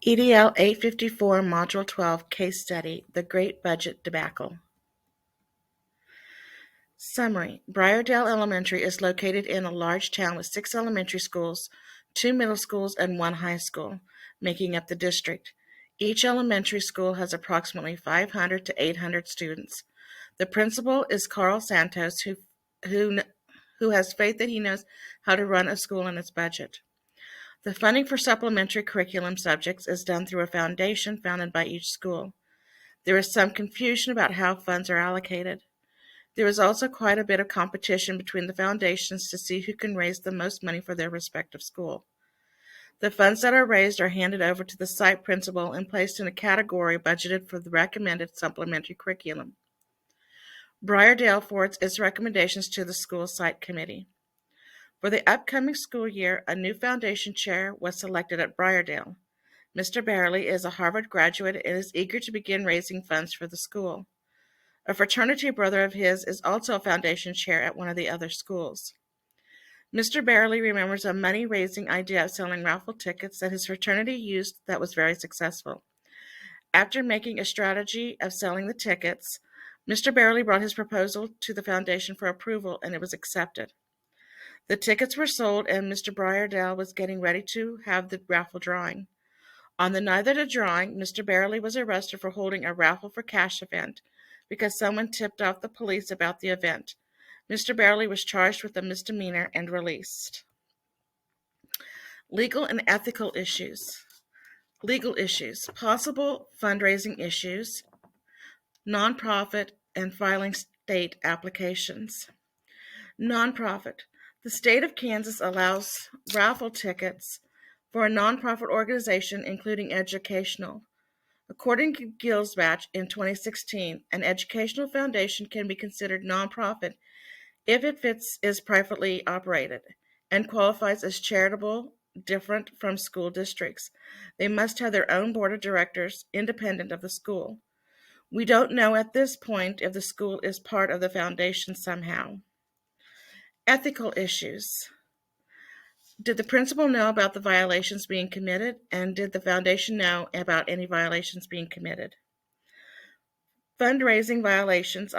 EDL 854 Module 12 Case Study, The Great Budget Debacle. Summary: Briardale Elementary is located in a large town with 6 elementary schools, 2 middle schools, and 1 high school, making up the district. Each elementary school has approximately 500 to 800 students. The principal is Carl Santos, who has faith that he knows how to run a school and its budget. The funding for supplementary curriculum subjects is done through a foundation founded by each school. There is some confusion about how funds are allocated. There is also quite a bit of competition between the foundations to see who can raise the most money for their respective school. The funds that are raised are handed over to the site principal and placed in a category budgeted for the recommended supplementary curriculum. Briardale forwards its recommendations to the school site committee. For the upcoming school year, a new foundation chair was selected at Briardale. Mr. Barely is a Harvard graduate and is eager to begin raising funds for the school. A fraternity brother of his is also a foundation chair at one of the other schools. Mr. Barely remembers a money-raising idea of selling raffle tickets that his fraternity used that was very successful. After making a strategy of selling the tickets, Mr. Barely brought his proposal to the foundation for approval, and it was accepted. The tickets were sold, and Mr. Briardale was getting ready to have the raffle drawing. On the night of the drawing, Mr. Barely was arrested for holding a raffle for cash event because someone tipped off the police about the event. Mr. Barely was charged with a misdemeanor and released. Legal and ethical issues. Legal issues. Possible fundraising issues. Nonprofit and filing state applications. Nonprofit. The state of Kansas allows raffle tickets for a nonprofit organization, including educational. According to Gilsbatch in 2016, an educational foundation can be considered nonprofit if it is privately operated and qualifies as charitable, different from school districts. They must have their own board of directors, independent of the school. We don't know at this point if the school is part of the foundation somehow. Ethical issues. Did the principal know about the violations being committed, and did the foundation know about any violations being committed? Fundraising violations.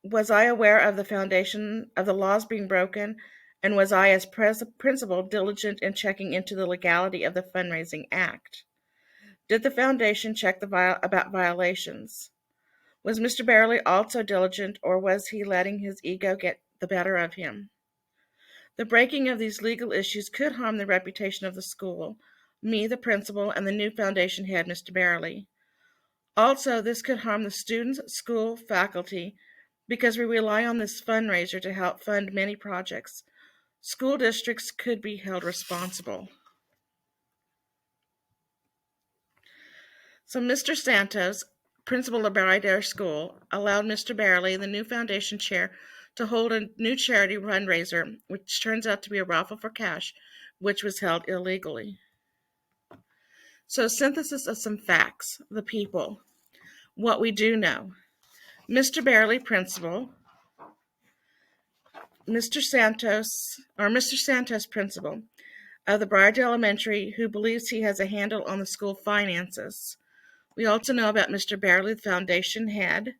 Was I aware of the foundation of the laws being broken, and was I as principal diligent in checking into the legality of the fundraising act? Did the foundation check about violations? Was Mr. Barely also diligent, or was he letting his ego get the better of him? The breaking of these legal issues could harm the reputation of the school, me, the principal, and the new foundation head, Mr. Barely. Also, this could harm the students, school, faculty, because we rely on this fundraiser to help fund many projects. School districts could be held responsible. So Mr. Santos, principal of Briardale School, allowed Mr. Barely, the new foundation chair, to hold a new charity fundraiser, which turns out to be a raffle for cash, which was held illegally. So synthesis of some facts. The people. What we do know. Mr. Barely, principal. Mr. Santos, principal of the Briardale Elementary, who believes he has a handle on the school finances. We also know about Mr. Barely, the foundation head.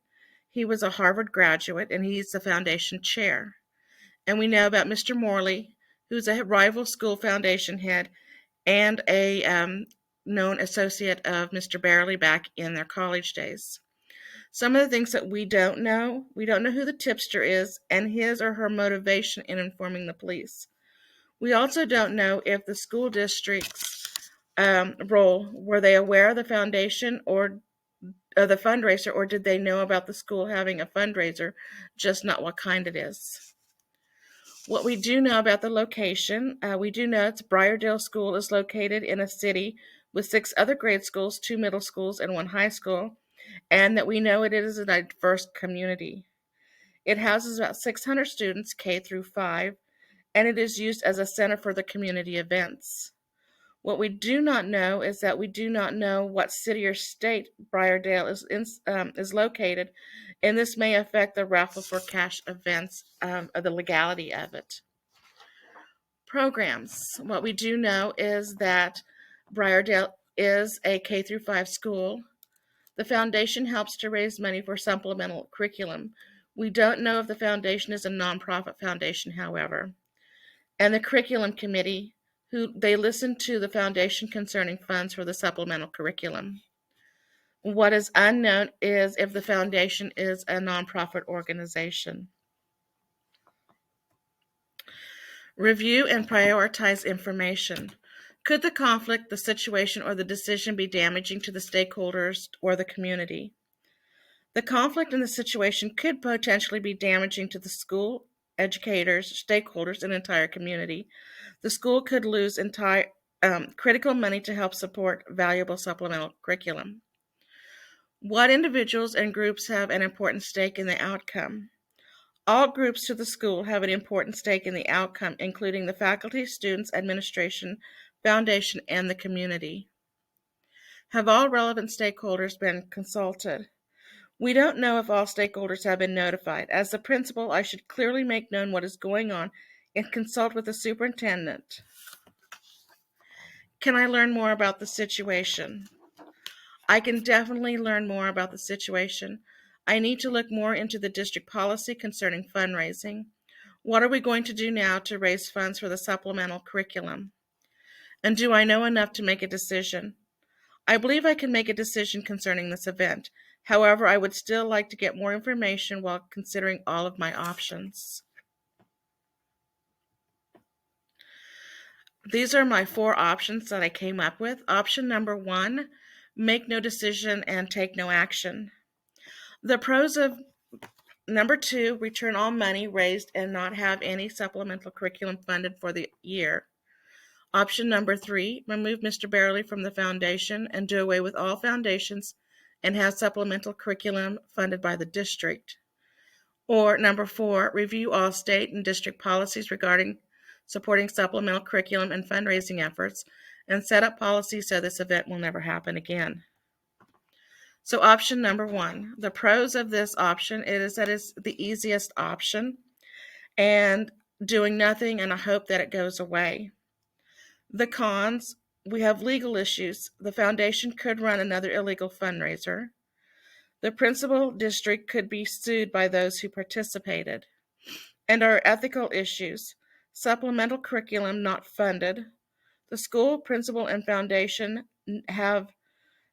He was a Harvard graduate, and he's the foundation chair. And we know about Mr. Morley, who's a rival school foundation head and a known associate of Mr. Barely back in their college days. Some of the things that we don't know who the tipster is and his or her motivation in informing the police. We also don't know if the school district's role, were they aware of the foundation or the fundraiser, or did they know about the school having a fundraiser, just not what kind it is? What we do know about the location, we do know it's Briardale School is located in a city with 6 other grade schools, 2 middle schools, and 1 high school, and that we know it is a diverse community. It houses about 600 students, K through 5, and it is used as a center for the community events. What we do not know is that we do not know what city or state Briardale is located, and this may affect the raffle for cash events, the legality of it. Programs. What we do know is that Briardale is a K through 5 school. The foundation helps to raise money for supplemental curriculum. We don't know if the foundation is a nonprofit foundation, however. And the curriculum committee, who they listen to the foundation concerning funds for the supplemental curriculum. What is unknown is if the foundation is a nonprofit organization. Review and prioritize information. Could the conflict, the situation, or the decision be damaging to the stakeholders or the community? The conflict in the situation could potentially be damaging to the school, educators, stakeholders, and entire community. The school could lose critical money to help support valuable supplemental curriculum. What individuals and groups have an important stake in the outcome? All groups to the school have an important stake in the outcome, including the faculty, students, administration, foundation, and the community. Have all relevant stakeholders been consulted? We don't know if all stakeholders have been notified. As the principal, I should clearly make known what is going on and consult with the superintendent. Can I learn more about the situation? I can definitely learn more about the situation. I need to look more into the district policy concerning fundraising. What are we going to do now to raise funds for the supplemental curriculum? And do I know enough to make a decision? I believe I can make a decision concerning this event. However, I would still like to get more information while considering all of my options. These are my 4 options that I came up with. Option number 1, make no decision and take no action. The pros of number 2, return all money raised and not have any supplemental curriculum funded for the year. Option number 3, remove Mr. Barely from the foundation and do away with all foundations and have supplemental curriculum funded by the district. Or number 4, review all state and district policies regarding supporting supplemental curriculum and fundraising efforts and set up policies so this event will never happen again. So option number 1, the pros of this option is that it's the easiest option and doing nothing and I hope that it goes away. The cons, we have legal issues. The foundation could run another illegal fundraiser. The principal district could be sued by those who participated. And our ethical issues, supplemental curriculum not funded. The school, principal, and foundation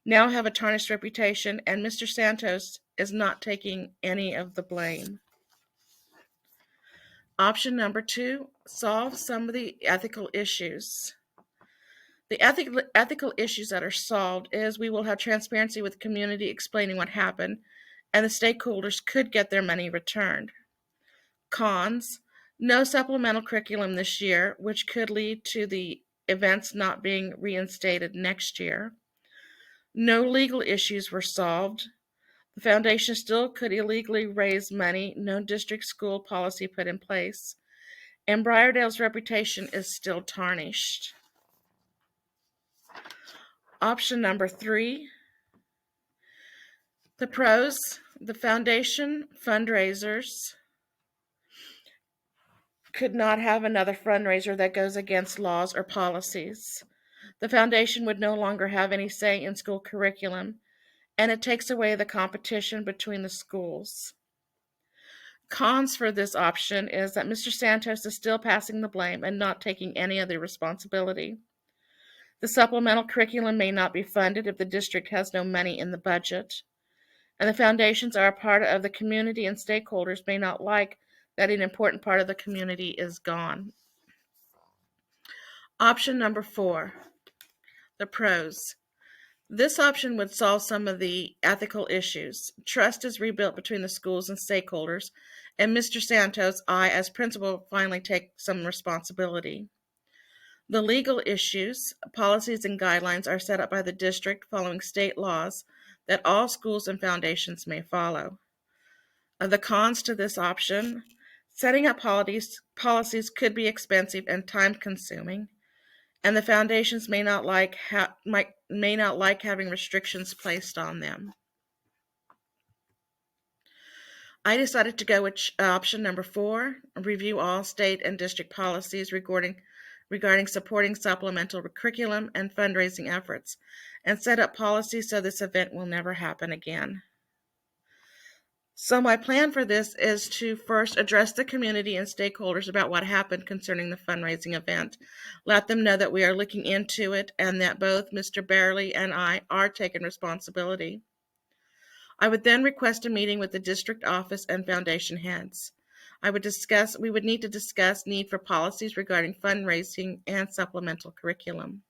now have a tarnished reputation, and Mr. Santos is not taking any of the blame. Option number 2, solve some of the ethical issues. The ethical issues that are solved is we will have transparency with the community explaining what happened, and the stakeholders could get their money returned. Cons, no supplemental curriculum this year, which could lead to the events not being reinstated next year. No legal issues were solved. The foundation still could illegally raise money, no district school policy put in place, and Briardale's reputation is still tarnished. Option number 3, the pros, the foundation fundraisers could not have another fundraiser that goes against laws or policies. The foundation would no longer have any say in school curriculum, and it takes away the competition between the schools. Cons for this option is that Mr. Santos is still passing the blame and not taking any of the responsibility. The supplemental curriculum may not be funded if the district has no money in the budget. And the foundations are a part of the community, and stakeholders may not like that an important part of the community is gone. Option number 4, the pros. This option would solve some of the ethical issues. Trust is rebuilt between the schools and stakeholders, and Mr. Santos, I, as principal, finally take some responsibility. The legal issues, policies, and guidelines are set up by the district following state laws that all schools and foundations may follow. The cons to this option, setting up policies could be expensive and time-consuming, and the foundations may not like having restrictions placed on them. I decided to go with option number 4, review all state and district policies regarding supporting supplemental curriculum and fundraising efforts, and set up policies so this event will never happen again. So my plan for this is to first address the community and stakeholders about what happened concerning the fundraising event. Let them know that we are looking into it and that both Mr. Barely and I are taking responsibility. I would then request a meeting with the district office and foundation heads. We would need to discuss need for policies regarding fundraising and supplemental curriculum.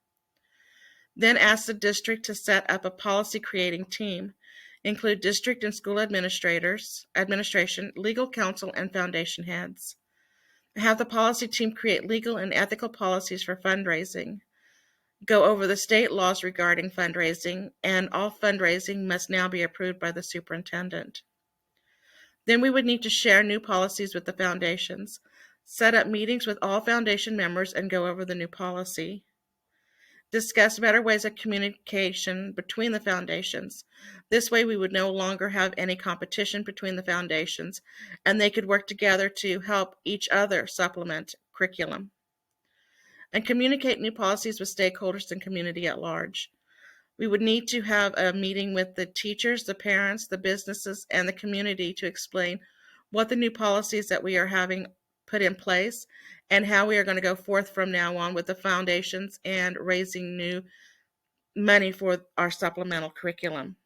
Then ask the district to set up a policy creating team. Include district and school administration, legal counsel, and foundation heads. Have the policy team create legal and ethical policies for fundraising. Go over the state laws regarding fundraising, and all fundraising must now be approved by the superintendent. Then we would need to share new policies with the foundations. Set up meetings with all foundation members and go over the new policy. Discuss better ways of communication between the foundations. This way we would no longer have any competition between the foundations, and they could work together to help each other supplement curriculum. And communicate new policies with stakeholders and community at large. We would need to have a meeting with the teachers, the parents, the businesses, and the community to explain what the new policies that we are having put in place and how we are going to go forth from now on with the foundations and raising new money for our supplemental curriculum.